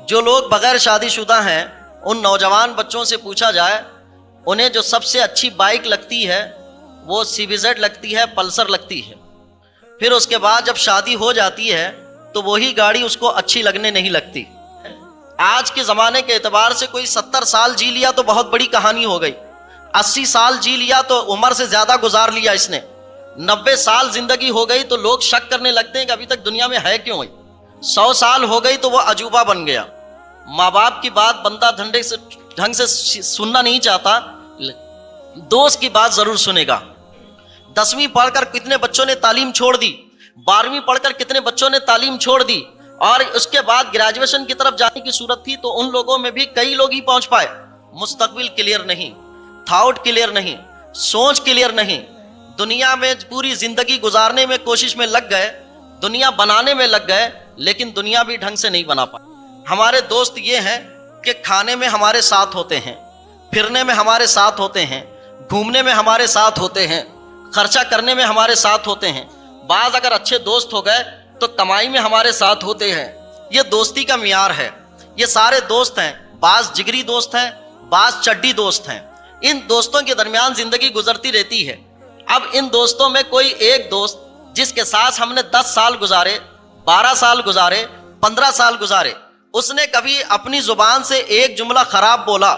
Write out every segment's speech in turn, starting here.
جو لوگ بغیر شادی شدہ ہیں ان نوجوان بچوں سے پوچھا جائے انہیں جو سب سے اچھی بائک لگتی ہے وہ CBZ لگتی ہے، پلسر لگتی ہے. پھر اس کے بعد جب شادی ہو جاتی ہے تو وہی گاڑی اس کو اچھی لگنے نہیں لگتی. آج کے زمانے کے اعتبار سے کوئی 70 سال جی لیا تو بہت بڑی کہانی ہو گئی، 80 سال جی لیا تو عمر سے زیادہ گزار لیا اس نے، 90 سال زندگی ہو گئی تو لوگ شک کرنے لگتے ہیں کہ ابھی تک دنیا میں ہے کیوں. 100 سال ہو گئی تو وہ عجوبہ بن گیا. ماں باپ کی بات بندہ ڈھنگ سے سننا نہیں چاہتا، دوست کی بات ضرور سنے گا. 10ویں پڑھ کر کتنے بچوں نے تعلیم چھوڑ دی، 12ویں پڑھ کر کتنے بچوں نے تعلیم چھوڑ دی، اور اس کے بعد گریجویشن کی طرف جانے کی صورت تھی تو ان لوگوں میں بھی کئی لوگ ہی پہنچ پائے. مستقبل کلیئر نہیں، تھاٹ کلیئر نہیں، سوچ کلیئر نہیں، دنیا میں پوری زندگی گزارنے میں کوشش میں لگ گئے، دنیا بنانے میں لگ گئے، لیکن دنیا بھی ڈھنگ سے نہیں بنا پائے. ہمارے دوست یہ ہیں کہ کھانے میں ہمارے ساتھ ہوتے ہیں، پھرنے میں ہمارے ساتھ ہوتے ہیں، گھومنے میں ہمارے ساتھ ہوتے ہیں، خرچہ کرنے میں ہمارے ساتھ ہوتے ہیں. بعض اگر اچھے دوست ہو گئے تو کمائی میں ہمارے ساتھ ہوتے ہیں. یہ دوستی کا معیار ہے. یہ سارے دوست ہیں، بعض جگری دوست ہیں، بعض چڈی دوست ہیں. ان دوستوں کے درمیان زندگی گزرتی رہتی ہے. اب ان دوستوں میں کوئی ایک دوست جس کے ساتھ ہم نے 10 سال گزارے، 12 سال گزارے، 15 سال گزارے، اس نے کبھی اپنی زبان سے ایک جملہ خراب بولا،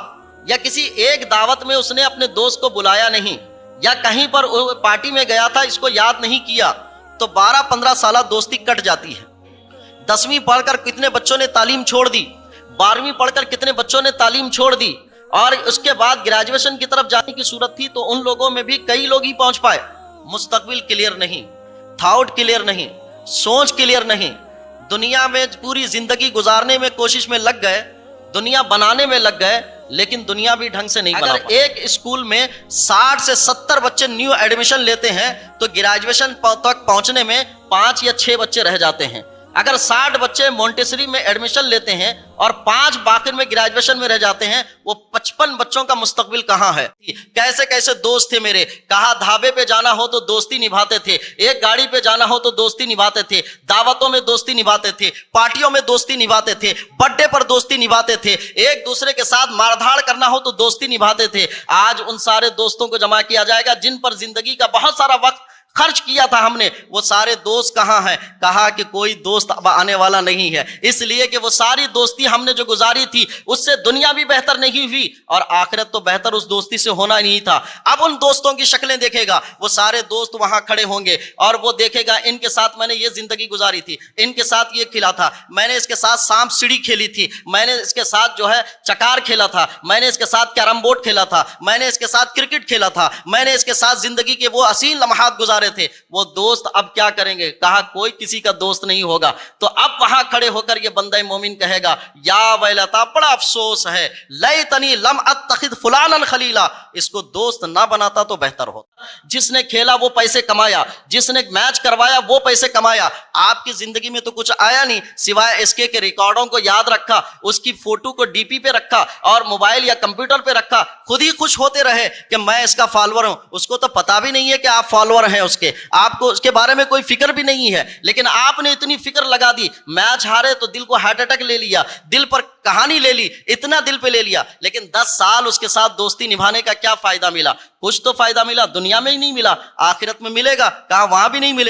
یا کسی ایک دعوت میں اس نے اپنے دوست کو بلایا نہیں، یا کہیں پر پارٹی میں گیا تھا اس کو یاد نہیں کیا، تو 12-15 سالہ دوستی کٹ جاتی ہے. 10ویں پڑھ کر کتنے بچوں نے تعلیم چھوڑ دی، 12ویں پڑھ کر کتنے بچوں نے تعلیم چھوڑ دی، اور اس کے بعد گریجویشن کی طرف جانے کی صورت تھی تو ان لوگوں میں بھی کئی لوگ ہی پہنچ پائے. مستقبل کلیئر نہیں، تھاٹ کلیئر نہیں، سوچ کلیئر نہیں، دنیا میں پوری زندگی گزارنے میں کوشش میں لگ گئے، دنیا بنانے میں لگ گئے، لیکن دنیا بھی ڈھنگ سے نہیں بنا. اگر ایک اسکول میں 60 سے 70 بچے نیو ایڈمیشن لیتے ہیں تو گریجویشن تک پہنچنے میں 5 یا 6 بچے رہ جاتے ہیں. اگر 60 بچے مونٹیسری میں ایڈمیشن لیتے ہیں اور 5 باقر میں گریجویشن میں رہ جاتے ہیں، وہ 55 بچوں کا مستقبل کہاں ہے؟ کیسے کیسے دوست تھے میرے، کہاں دھابے پہ جانا ہو تو دوستی نبھاتے تھے، ایک گاڑی پہ جانا ہو تو دوستی نبھاتے تھے، دعوتوں میں دوستی نبھاتے تھے، پارٹیوں میں دوستی نبھاتے تھے، برتھ ڈے پر دوستی نبھاتے تھے، ایک دوسرے کے ساتھ مار دھاڑ کرنا ہو تو دوستی نبھاتے تھے. آج ان سارے دوستوں کو جمع کیا جائے گا جن پر زندگی کا بہت سارا وقت خرچ کیا تھا ہم نے، وہ سارے دوست کہاں ہیں؟ کہا کہ کوئی دوست اب آنے والا نہیں ہے، اس لیے کہ وہ ساری دوستی ہم نے جو گزاری تھی اس سے دنیا بھی بہتر نہیں ہوئی اور آخرت تو بہتر اس دوستی سے ہونا نہیں تھا. اب ان دوستوں کی شکلیں دیکھے گا، وہ سارے دوست وہاں کھڑے ہوں گے اور وہ دیکھے گا ان کے ساتھ میں نے یہ زندگی گزاری تھی، ان کے ساتھ یہ کھیلا تھا، میں نے اس کے ساتھ سانپ سیڑھی کھیلی تھی، میں نے اس کے ساتھ جو ہے چکار کھیلا تھا، میں نے اس کے ساتھ کیرم بورڈ کھیلا تھا، میں نے اس کے ساتھ کرکٹ کھیلا تھا، میں نے اس کے ساتھ زندگی کے وہ حسین لمحات گزارے تھے. وہ دوست اب کیا کریں گے؟ کہا کوئی کسی کا دوست نہیں ہوگا. تو اب وہاں کھڑے ہو کر یہ بندہ مومن کہے گا یا ویلتا، بڑا افسوس ہے، لیتنی لم اتخذ فلانا خلیلا، اس کو دوست نہ بناتا تو بہتر ہوتا. جس نے کھیلا وہ پیسے کمایا، جس نے میچ کروایا وہ پیسے کمایا. آپ کی زندگی میں تو کچھ آیا نہیں سوائے اس کے ریکارڈوں کو یاد رکھا، اس کی فوٹو کو DP پہ رکھا اور موبائل یا کمپیوٹر پہ رکھا، خود ہی خوش ہوتے رہے کہ میں اس کا فالوور ہوں. اس کو تو پتا بھی نہیں ہے کہ آپ فالوور ہیں، اس کے آپ کو اس کے بارے میں کوئی فکر بھی نہیں ہے، لیکن آپ نے اتنی فکر لگا دی، میچ ہارے تو دل کو ہارٹ اٹیک لے لیا، دل پر کہانی لے لی، اتنا دل پہ لے لیا. لیکن 10 سال اس کے ساتھ دوستی نبھانے کا کیا فائدہ ملا؟ کچھ تو فائدہ ملا، دنیا میں ہی نہیں ملا، آخرت میں ملے گا، کہاں وہاں بھی نہیں ملے گا.